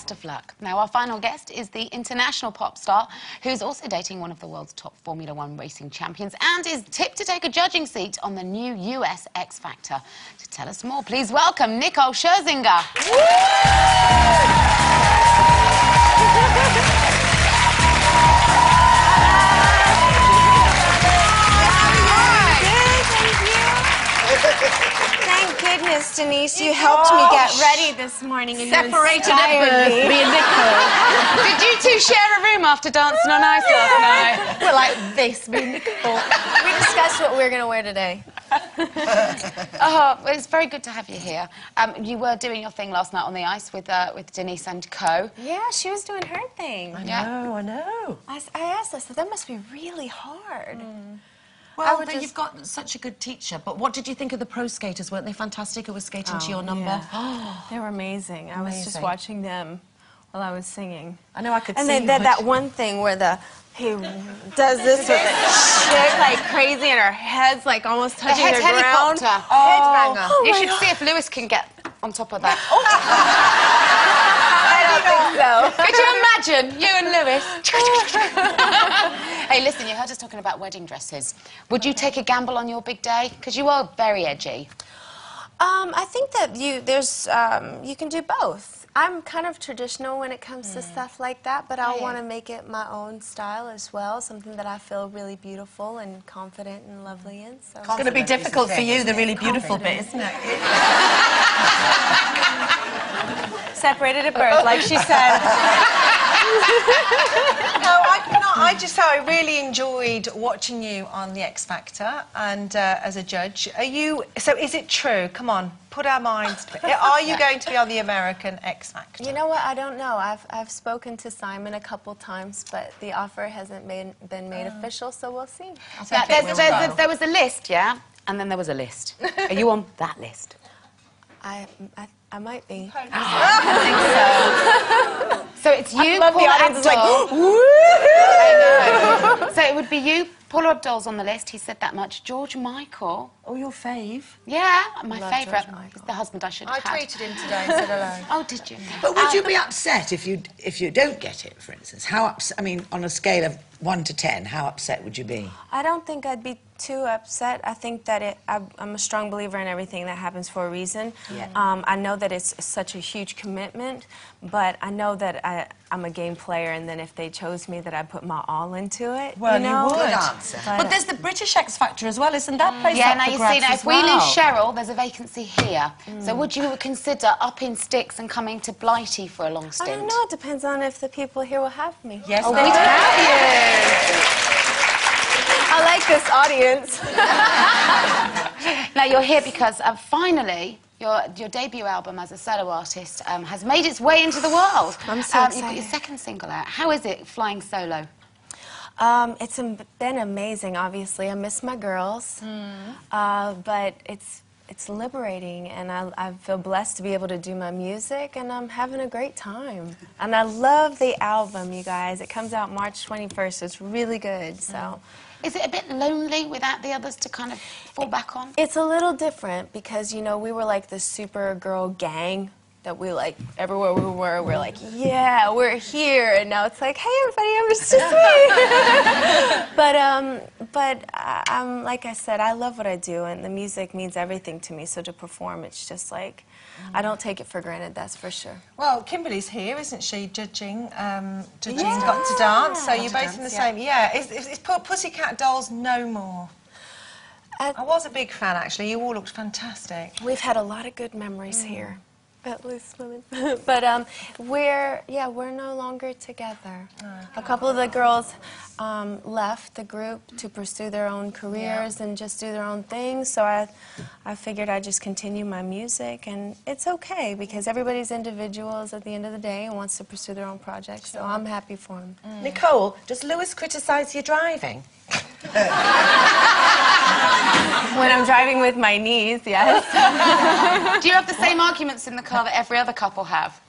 best of luck. Now, our final guest is the international pop star who's also dating one of the world's top Formula One racing champions and is tipped to take a judging seat on the new US X Factor. To tell us more, please welcome Nicole Scherzinger. Thank goodness, Denise, you helped me get ready this morning. And separated at birth, me and Nicole. Did you two share a room after dancing on ice last night? We're like this, me and Nicole. We discussed what we were going to wear today. Oh, well, it's very good to have you here. You were doing your thing last night on the ice with Denise and Co. Yeah, she was doing her thing. I know. I asked her, I said, that must be really hard. Well, you've got such a good teacher, but what did you think of the pro skaters? Weren't they fantastic who were skating to your number? Yeah. They were amazing. I was just watching them while I was singing. I know I could see. And then that one thing where he does this with a chick like crazy and her head's like almost touching the ground. Helicopter. Headbanger. You should see if Lewis can get on top of that. I don't think so. Could you imagine you and Lewis? Hey, listen, you heard us talking about wedding dresses. Would you take a gamble on your big day? Because you are very edgy. I think that you can do both. I'm kind of traditional when it comes to stuff like that, but I want to make it my own style as well, something that I feel really beautiful and confident and lovely in. So it's going to be difficult for you, the really beautiful bit, isn't it? Separated at birth, like she said. No, I really enjoyed watching you on the X Factor and as a judge. So is it true? Come on, put our minds to it. Are you going to be on the American X Factor? You know what? I don't know. I've spoken to Simon a couple times, but the offer hasn't been made official, so we'll see. There was a list, yeah? And then there was a list. Are you on that list? I might be. I think so. So it's you, I love Paul the audience is like, I know. So it would be you, Paula Abdul's on the list, he said that much. George Michael. Oh, your fave? Yeah, my favourite. He's the husband I should have had. I tweeted him today and said hello. Oh, did you? But would you be upset if you don't get it, for instance? How upset? I mean, on a scale of 1 to 10, how upset would you be? I don't think I'd be too upset. I think that I'm a strong believer in everything that happens for a reason. Yeah. I know that it's such a huge commitment, but I know that I'm a game player, and then if they chose me, that I'd put my all into it. Well, you know? Good answer. But there's the British X Factor as well, isn't that place Yeah, up now for you grabs see, now as if we well? lose Cheryl, there's a vacancy here. So would you consider upping sticks and coming to Blighty for a long stint? I don't know. It depends on if the people here will have me. Yes, Oh, they we'd do. have you. I like this audience. Now, you're here because finally, your debut album as a solo artist has made its way into the world. I'm so You've got excited. your second single out. How is it, flying solo? It's been amazing, obviously. I miss my girls. But it's liberating, and I feel blessed to be able to do my music, and I'm having a great time. And I love the album, you guys. It comes out March 21st. It's really good, so... Is it a bit lonely without the others to kind of fall back on? It's a little different because, you know, we were like this super girl gang that we like, everywhere we were, we're like, yeah, we're here. And now it's like, hey, everybody, I'm just me. But like I said, I love what I do, and the music means everything to me. So to perform, it's just like, I don't take it for granted, that's for sure. Well, Kimberly's here, isn't she, judging Got to Dance, so you're both in the same... Yeah, it's Pussycat Dolls no more. I was a big fan, actually. You all looked fantastic. We've had a lot of good memories here. At least women. But we're no longer together. A couple of the girls left the group to pursue their own careers and just do their own things. So I figured I'd just continue my music, and it's okay because everybody's individuals at the end of the day and wants to pursue their own projects. So I'm happy for them. Nicole, does Lewis criticise your driving? When I'm driving with my knees, yes. Do you have the same arguments in the car that every other couple have?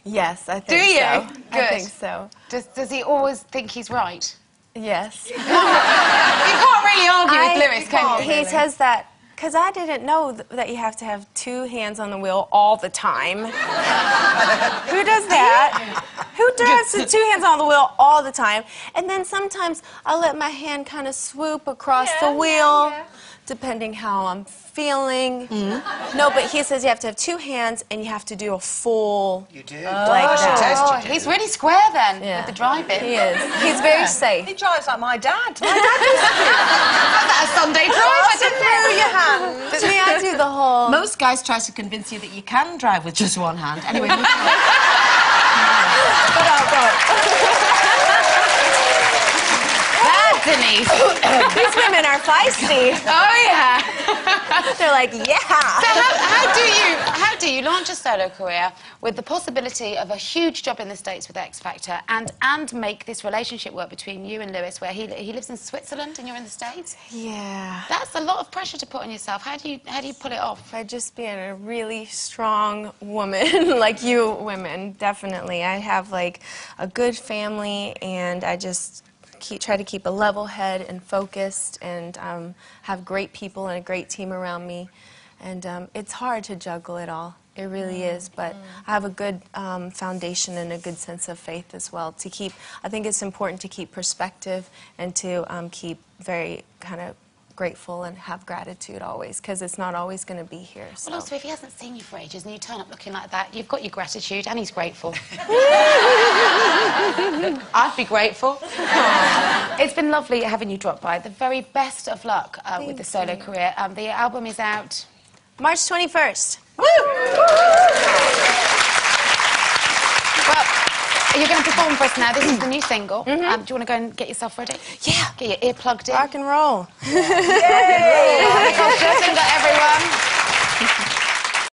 Yes, I think Do you? so. Good. I think so. Does he always think he's right? Yes. You can't really argue with Lewis, can you? He says that because I didn't know that you have to have 2 hands on the wheel all the time. Who does that? Who does the 2 hands on the wheel all the time? And then sometimes I'll let my hand kind of swoop across the wheel, depending how I'm feeling. No, but he says you have to have 2 hands and you have to do a full. You do? Like that. He's really square then with the driving. He is. He's very safe. He drives like my dad. My dad That's a Sunday drive. I didn't know. through your hands. But me, I do the whole. Most guys try to convince you that you can drive with just one hand. Anyway, Denise. These women are feisty. Oh, yeah. They're like, yeah. So how do you launch a solo career with the possibility of a huge job in the States with X Factor and make this relationship work between you and Lewis, where he lives in Switzerland and you're in the States? Yeah. That's a lot of pressure to put on yourself. How do you pull it off? By just being a really strong woman, like you women, definitely. I have like a good family, and I just try to keep a level head and focused, and have great people and a great team around me. And it's hard to juggle it all. It really is, but I have a good foundation and a good sense of faith as well. I think it's important to keep perspective and to keep very kind of grateful and have gratitude always, because it's not always going to be here. So. Well, also, if he hasn't seen you for ages and you turn up looking like that, you've got your gratitude and he's grateful. I'd be grateful. It's been lovely having you drop by. The very best of luck with the solo career. The album is out March 21st. Woo! Well, you're going to perform for us now. This is the new single. Do you want to go and get yourself ready? Yeah. Get your ear plugged in. Rock and roll. Nicole Scherzinger, everyone.